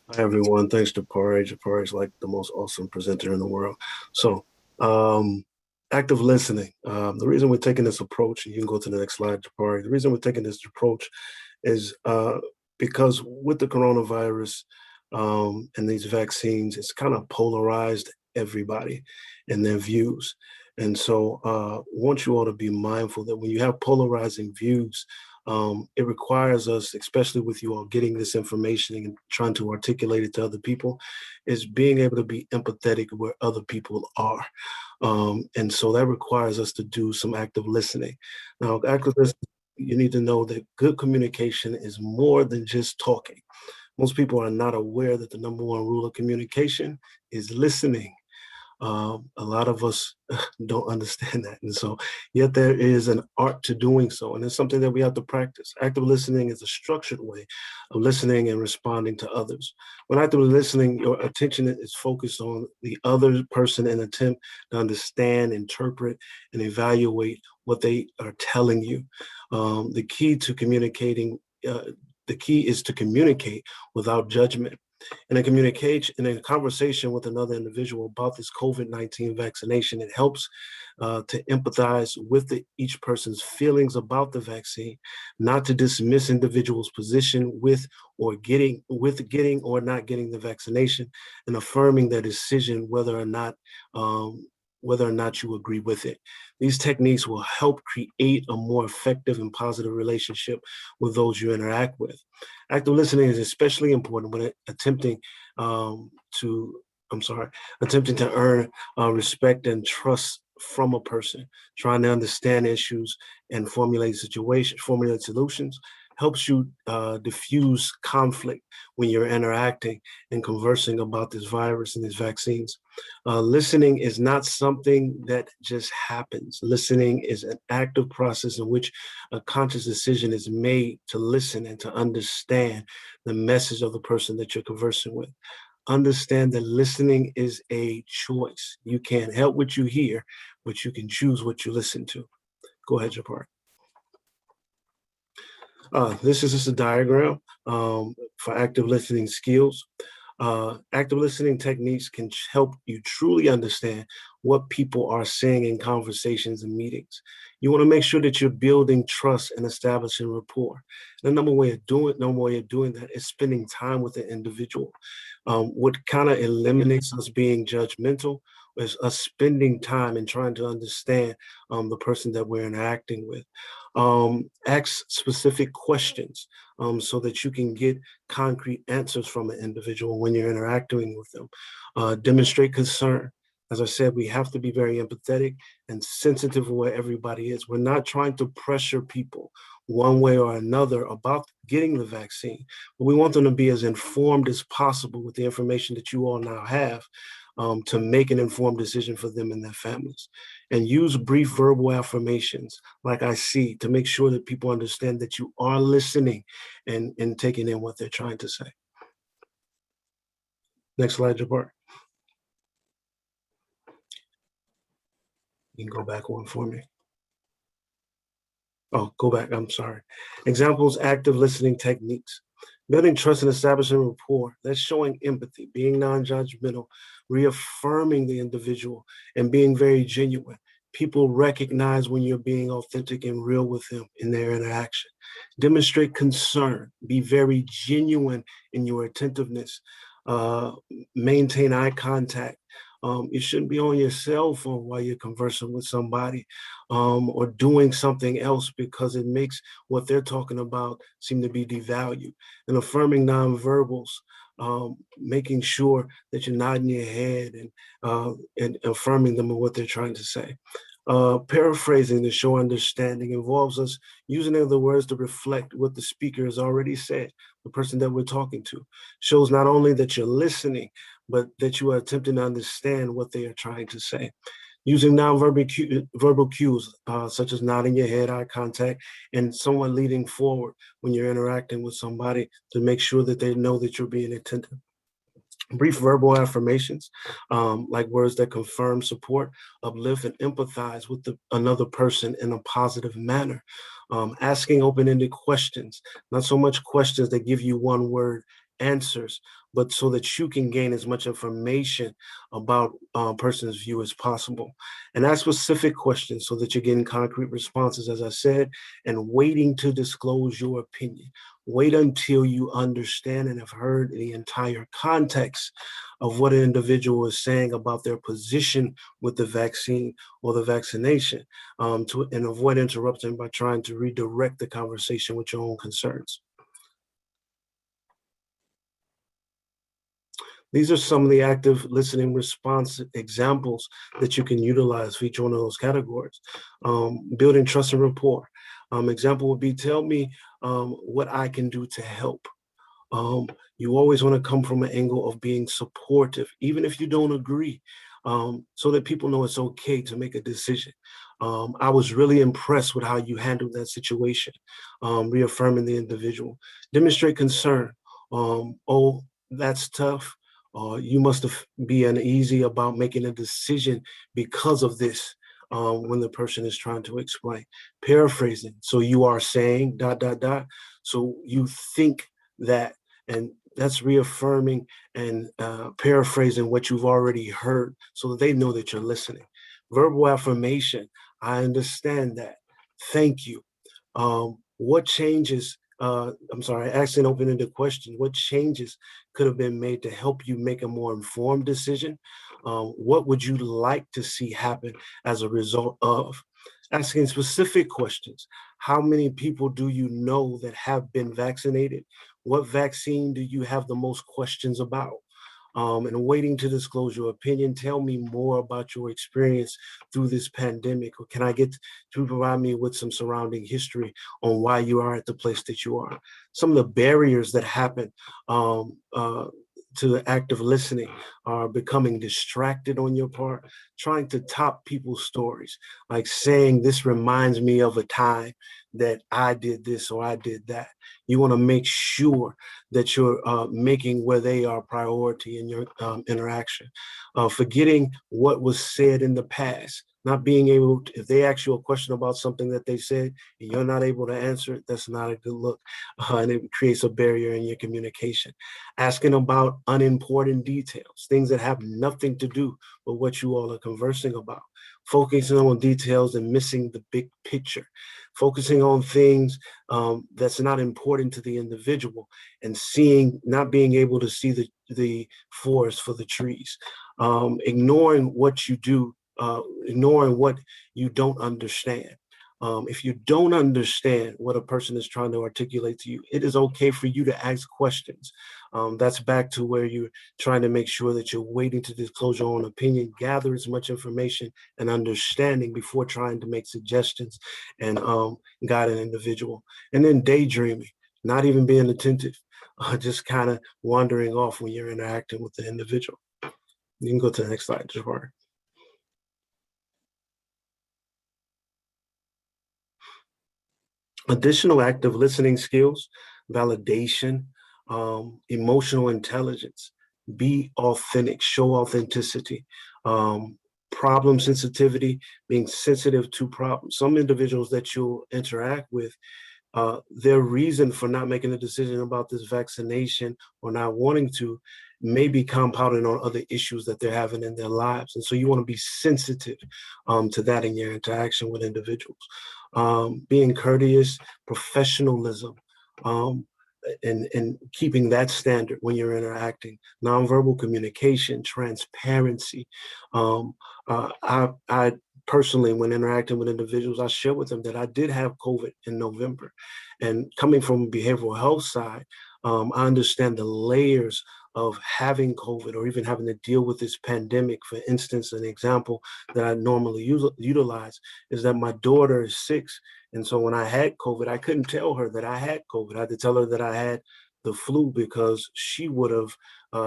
Hi, everyone. Thanks to Japari. Japari is like the most awesome presenter in the world. So, active listening. The reason we're taking this approach, you can go to the next slide, Japari. The reason we're taking this approach is because with the coronavirus and these vaccines, it's kind of polarized everybody and their views. And so I want you all to be mindful that when you have polarizing views, it requires us, especially with you all getting this information and trying to articulate it to other people, is being able to be empathetic where other people are. And so that requires us to do some active listening. Now, active listening, you need to know that good communication is more than just talking. Most people are not aware that the #1 rule of communication is listening. A lot of us don't understand that. And so, yet there is an art to doing so. And it's something that we have to practice. Active listening is a structured way of listening and responding to others. When actively listening, your attention is focused on the other person and attempt to understand, interpret, and evaluate what they are telling you. The key is to communicate without judgment. In a conversation with another individual about this COVID-19 vaccination, it helps to empathize with each person's feelings about the vaccine, not to dismiss individuals' position with getting or not getting the vaccination, and affirming their decision whether or not you agree with it. These techniques will help create a more effective and positive relationship with those you interact with. Active listening is especially important when attempting to earn respect and trust from a person. Trying to understand issues and formulate solutions helps you diffuse conflict when you're interacting and conversing about this virus and these vaccines. Listening is not something that just happens. Listening is an active process in which a conscious decision is made to listen and to understand the message of the person that you're conversing with. Understand that listening is a choice. You can't help what you hear, but you can choose what you listen to. Go ahead, Japar. This is just a diagram for active listening skills. Active listening techniques can help you truly understand what people are saying in conversations and meetings. You want to make sure that you're building trust and establishing rapport. The number one way of doing that is spending time with the individual. What kind of eliminates us being judgmental is us spending time and trying to understand the person that we're interacting with. Ask specific questions so that you can get concrete answers from an individual when you're interacting with them. Demonstrate concern. As I said, we have to be very empathetic and sensitive to where everybody is. We're not trying to pressure people one way or another about getting the vaccine, but we want them to be as informed as possible with the information that you all now have to make an informed decision for them and their families. And use brief verbal affirmations like I see to make sure that people understand that you are listening and taking in what they're trying to say. Next slide, Jabbar. You can go back one for me. Oh, go back, I'm sorry. Examples, active listening techniques. Building trust and establishing rapport. That's showing empathy, being non-judgmental, reaffirming the individual, and being very genuine. People recognize when you're being authentic and real with them in their interaction. Demonstrate concern. Be very genuine in your attentiveness. Maintain eye contact. You shouldn't be on your cell phone while you're conversing with somebody or doing something else because it makes what they're talking about seem to be devalued. And affirming nonverbals, making sure that you're nodding your head and affirming them of what they're trying to say. Paraphrasing to show understanding involves us using other words to reflect what the speaker has already said, the person that we're talking to. Shows not only that you're listening, but that you are attempting to understand what they are trying to say. Using verbal cues, such as nodding your head, eye contact, and someone leading forward when you're interacting with somebody to make sure that they know that you're being attentive. Brief verbal affirmations, like words that confirm, support, uplift, and empathize with another person in a positive manner. Asking open-ended questions, not so much questions that give you one word answers, but so that you can gain as much information about a person's view as possible. And ask specific questions so that you're getting concrete responses, as I said, and waiting to disclose your opinion. Wait until you understand and have heard the entire context of what an individual is saying about their position with the vaccine or the vaccination, and avoid interrupting by trying to redirect the conversation with your own concerns. These are some of the active listening response examples that you can utilize for each one of those categories. Building trust and rapport. Example would be, tell me what I can do to help. You always want to come from an angle of being supportive, even if you don't agree, so that people know it's okay to make a decision. I was really impressed with how you handled that situation, reaffirming the individual. Demonstrate concern. Oh, that's tough. You must be uneasy about making a decision because of this when the person is trying to explain. Paraphrasing. So you are saying ... So you think that, and that's reaffirming and paraphrasing what you've already heard so that they know that you're listening. Verbal affirmation. I understand that. Thank you. What changes, asking open-ended question, what changes could have been made to help you make a more informed decision? What would you like to see happen as a result of? Asking specific questions. How many people do you know that have been vaccinated? What vaccine do you have the most questions about? And waiting to disclose your opinion. Tell me more about your experience through this pandemic, or can I get to provide me with some surrounding history on why you are at the place that you are? Some of the barriers that happen to active listening are becoming distracted on your part, trying to top people's stories, like saying, this reminds me of a time that I did this or I did that. You want to make sure that you're making where they are priority in your interaction. Forgetting what was said in the past, not being able to, if they ask you a question about something that they said and you're not able to answer it, that's not a good look. And it creates a barrier in your communication. Asking about unimportant details, things that have nothing to do with what you all are conversing about. Focusing on details and missing the big picture. Focusing on things that's not important to the individual and not being able to see the forest for the trees. Ignoring what you do, ignoring what you don't understand. If you don't understand what a person is trying to articulate to you, it is okay for you to ask questions. That's back to where you're trying to make sure that you're waiting to disclose your own opinion, gather as much information and understanding before trying to make suggestions and guide an individual. And then daydreaming, not even being attentive, just kind of wandering off when you're interacting with the individual. You can go to the next slide, Jabari. Additional active listening skills, validation, emotional intelligence, be authentic, show authenticity, problem sensitivity, being sensitive to problems. Some individuals that you'll interact with, their reason for not making a decision about this vaccination or not wanting to may be compounding on other issues that they're having in their lives. And so you want to be sensitive to that in your interaction with individuals. Being courteous, professionalism, and keeping that standard when you're interacting, nonverbal communication, transparency. I personally, when interacting with individuals, I share with them that I did have COVID in November. And coming from a behavioral health side, I understand the layers of having COVID or even having to deal with this pandemic. For instance, an example that I normally utilize is that my daughter is 6. And so when I had COVID, I couldn't tell her that I had COVID. I had to tell her that I had the flu because she would have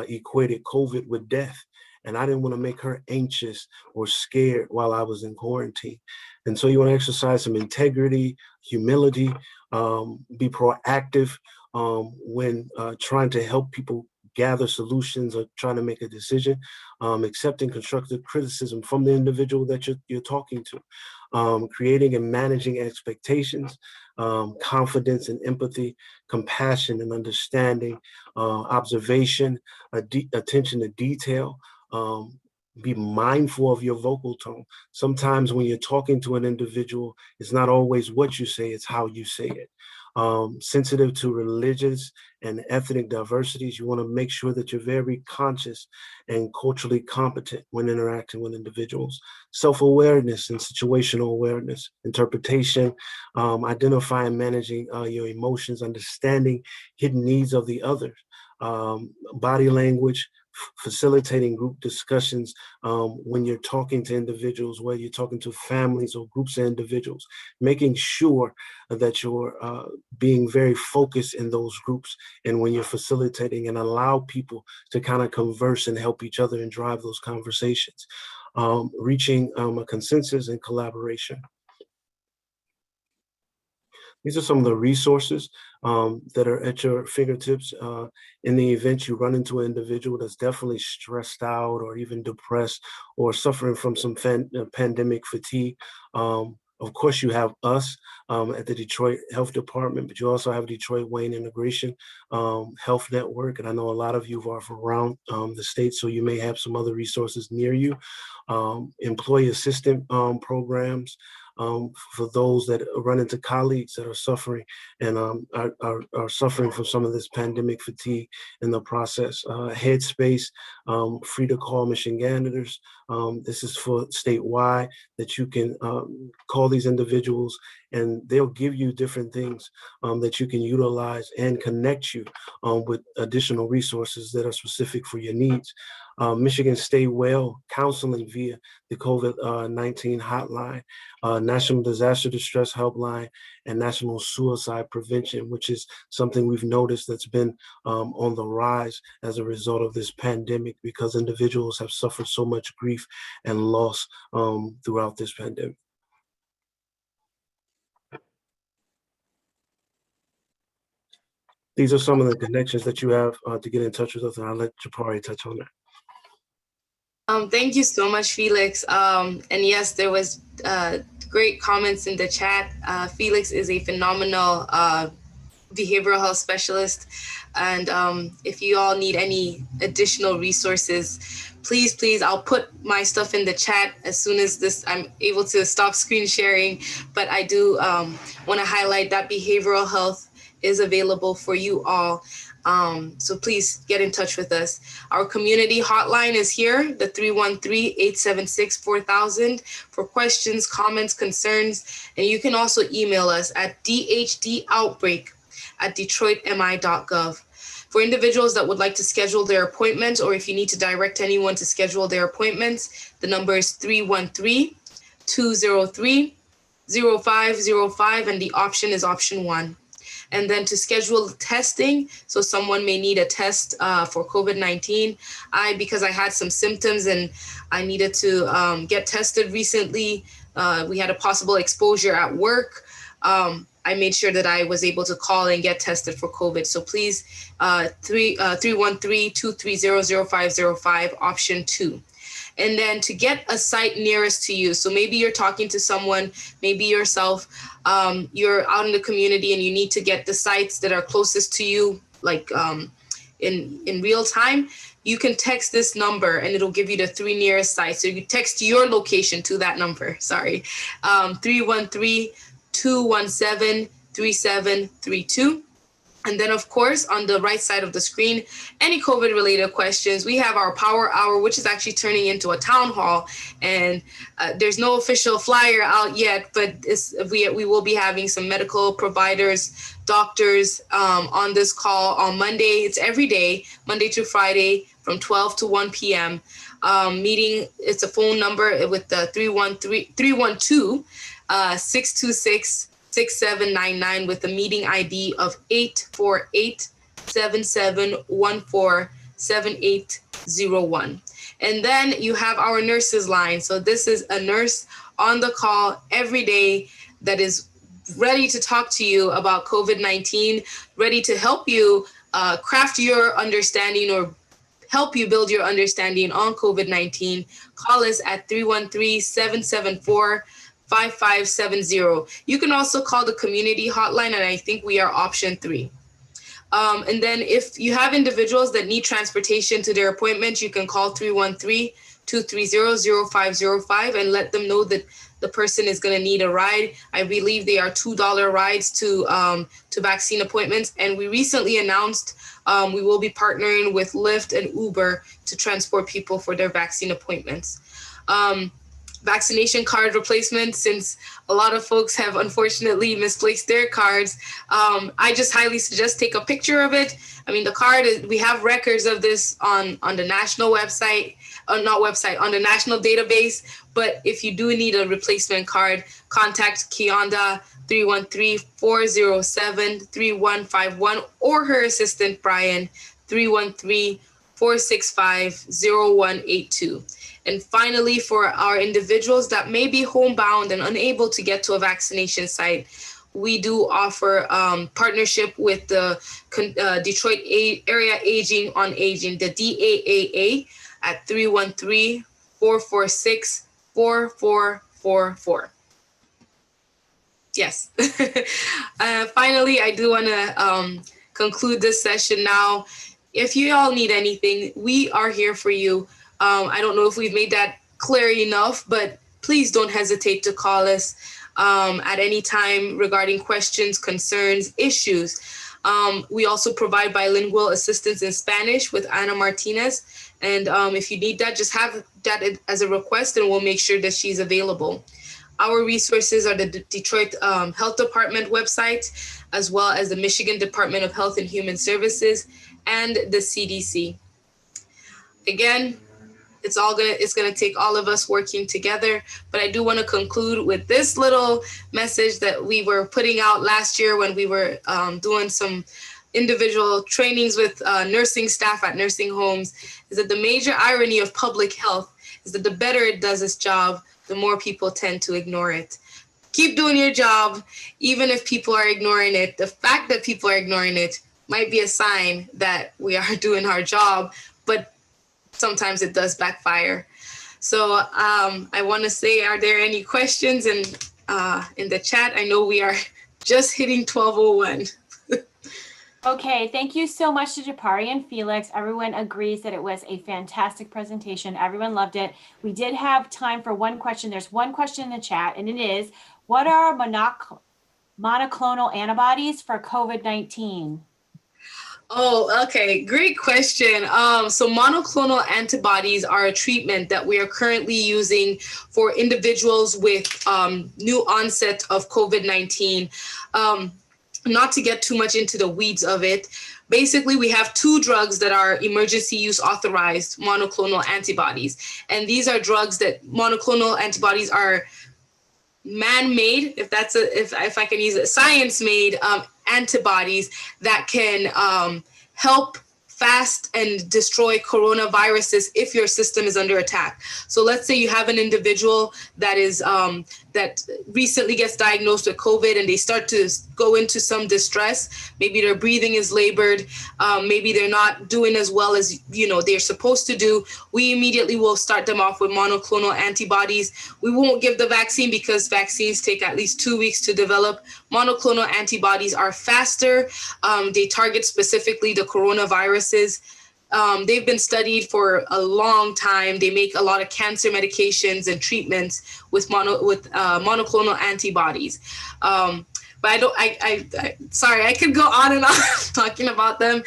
equated COVID with death. And I didn't want to make her anxious or scared while I was in quarantine. And so you want to exercise some integrity, humility, be proactive when trying to help people gather solutions or trying to make a decision, accepting constructive criticism from the individual that you're talking to, creating and managing expectations, confidence and empathy, compassion and understanding, observation, attention to detail. Be mindful of your vocal tone. Sometimes when you're talking to an individual, it's not always what you say, it's how you say it. Sensitive to religious and ethnic diversities, you want to make sure that you're very conscious and culturally competent when interacting with individuals. Self-awareness and situational awareness, interpretation, identifying and managing your emotions, understanding hidden needs of the other, body language, facilitating group discussions when you're talking to individuals, whether you're talking to families or groups of individuals, making sure that you're being very focused in those groups and when you're facilitating and allow people to kind of converse and help each other and drive those conversations, reaching a consensus and collaboration. These are some of the resources that are at your fingertips in the event you run into an individual that's definitely stressed out or even depressed or suffering from some pandemic fatigue. Of course, you have us at the Detroit Health Department, but you also have Detroit Wayne Integration Health Network. And I know a lot of you are from around the state, so you may have some other resources near you. Employee assistance programs, for those that run into colleagues that are suffering and are suffering from some of this pandemic fatigue in the process. Headspace, Free to Call Michiganders. This is for statewide, that you can call these individuals and they'll give you different things that you can utilize and connect you with additional resources that are specific for your needs. Michigan Stay Well counseling via the COVID-19 hotline, National Disaster Distress Helpline, and National Suicide Prevention, which is something we've noticed that's been on the rise as a result of this pandemic, because individuals have suffered so much grief and loss throughout this pandemic. These are some of the connections that you have to get in touch with us, and I'll let Japari touch on that. Thank you so much, Felix. And yes, there was great comments in the chat. Felix is a phenomenal behavioral health specialist. And if you all need any additional resources, please, I'll put my stuff in the chat as soon as I'm able to stop screen sharing. But I do want to highlight that behavioral health is available for you all. So please get in touch with us. Our community hotline is here, the 313-876-4000 for questions, comments, concerns. And you can also email us at dhdoutbreak@detroitmi.gov. For individuals that would like to schedule their appointments, or if you need to direct anyone to schedule their appointments, the number is 313-203-0505, and the option is option 1. And then to schedule testing, so someone may need a test for COVID-19. Because I had some symptoms and I needed to get tested recently, we had a possible exposure at work. I made sure that I was able to call and get tested for COVID. So please, 313-230-0505, option 2. And then to get a site nearest to you. So maybe you're talking to someone, maybe yourself, you're out in the community and you need to get the sites that are closest to you, like in real time. You can text this number and it'll give you the 3 nearest sites. So you text your location to that number, 313-217-3732. And then, of course, on the right side of the screen, any COVID-related questions, we have our Power Hour, which is actually turning into a town hall. And there's no official flyer out yet, but we will be having some medical providers, doctors on this call on Monday. It's every day, Monday through Friday, from 12 to 1 p.m. Meeting, it's a phone number with the 312-626-6799 with a meeting ID of 848-7714-7801. And then you have our nurses line. So this is a nurse on the call every day that is ready to talk to you about COVID-19, ready to help you craft your understanding or help you build your understanding on COVID-19. Call us at 313-774-5570. You can also call the community hotline, and I think we are option 3. And then if you have individuals that need transportation to their appointments, you can call 313-230-0505 and let them know that the person is going to need a ride. I believe they are $2 rides to vaccine appointments. And we recently announced we will be partnering with Lyft and Uber to transport people for their vaccine appointments. Vaccination card replacement, since a lot of folks have unfortunately misplaced their cards, I just highly suggest take a picture of it. I mean, the card, we have records of this on the national website, on the national database. But if you do need a replacement card, contact Kionda 313-407-3151 or her assistant Brian 313-465-0182. And finally, for our individuals that may be homebound and unable to get to a vaccination site, we do offer partnership with the Detroit Area Aging on Aging, the DAAA, at 313-446-4444. Yes. Finally, I do want to conclude this session now. If you all need anything, we are here for you. I don't know if we've made that clear enough, but please don't hesitate to call us at any time regarding questions, concerns, issues. We also provide bilingual assistance in Spanish with Ana Martinez. And if you need that, just have that as a request and we'll make sure that she's available. Our resources are the Detroit Health Department website, as well as the Michigan Department of Health and Human Services and the CDC. Again, it's gonna take all of us working together, but I do want to conclude with this little message that we were putting out last year when we were doing some individual trainings with nursing staff at nursing homes, is that the major irony of public health is that the better it does its job, the more people tend to ignore it. Keep doing your job, even if people are ignoring it. The fact that people are ignoring it might be a sign that we are doing our job, but sometimes it does backfire. So I want to say, are there any questions in the chat? I know we are just hitting 12:01. Okay, thank you so much to Japari and Felix. Everyone agrees that it was a fantastic presentation. Everyone loved it. We did have time for one question. There's one question in the chat, and it is, what are monoclonal antibodies for COVID-19? Oh, okay. Great question. So monoclonal antibodies are a treatment that we are currently using for individuals with new onset of COVID-19. Not to get too much into the weeds of it, basically we have two drugs that are emergency use authorized monoclonal antibodies. And these are drugs that monoclonal antibodies are man-made, if I can use it, science-made antibodies that can help fast and destroy coronaviruses if your system is under attack. So let's say you have an individual that is that recently gets diagnosed with COVID and they start to go into some distress. Maybe their breathing is labored. Maybe they're not doing as well as they're supposed to do. We immediately will start them off with monoclonal antibodies. We won't give the vaccine because vaccines take at least 2 weeks to develop. Monoclonal antibodies are faster. They target specifically the coronaviruses. They've been studied for a long time. They make a lot of cancer medications and treatments with monoclonal antibodies. But sorry, I could go on and on talking about them.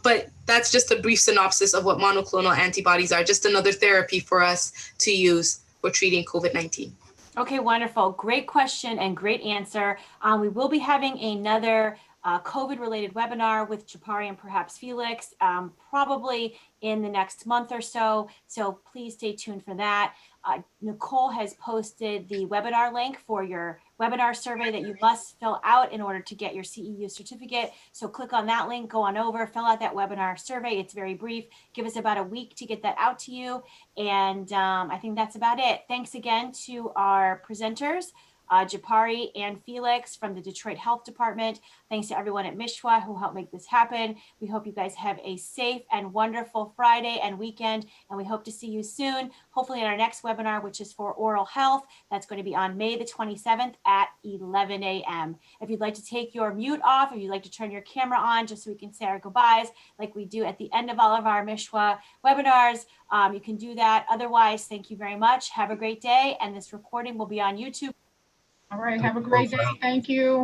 But that's just a brief synopsis of what monoclonal antibodies are, just another therapy for us to use for treating COVID-19. Okay, wonderful. Great question and great answer. We will be having another COVID-related webinar with Japari and perhaps Felix, probably in the next month or so. So please stay tuned for that. Nicole has posted the webinar link for your webinar survey that you must fill out in order to get your CEU certificate. So click on that link, go on over, fill out that webinar survey. It's very brief. Give us about a week to get that out to you. And I think that's about it. Thanks again to our presenters, Japari and Felix from the Detroit Health Department. Thanks to everyone at MiCHWA who helped make this happen. We hope you guys have a safe and wonderful Friday and weekend, and we hope to see you soon, hopefully in our next webinar, which is for oral health. That's going to be on May the 27th at 11 a.m. If you'd like to take your mute off, if you'd like to turn your camera on just so we can say our goodbyes like we do at the end of all of our MiCHWA webinars, you can do that. Otherwise, thank you very much. Have a great day, and this recording will be on YouTube. All right, have a great day. Thank you.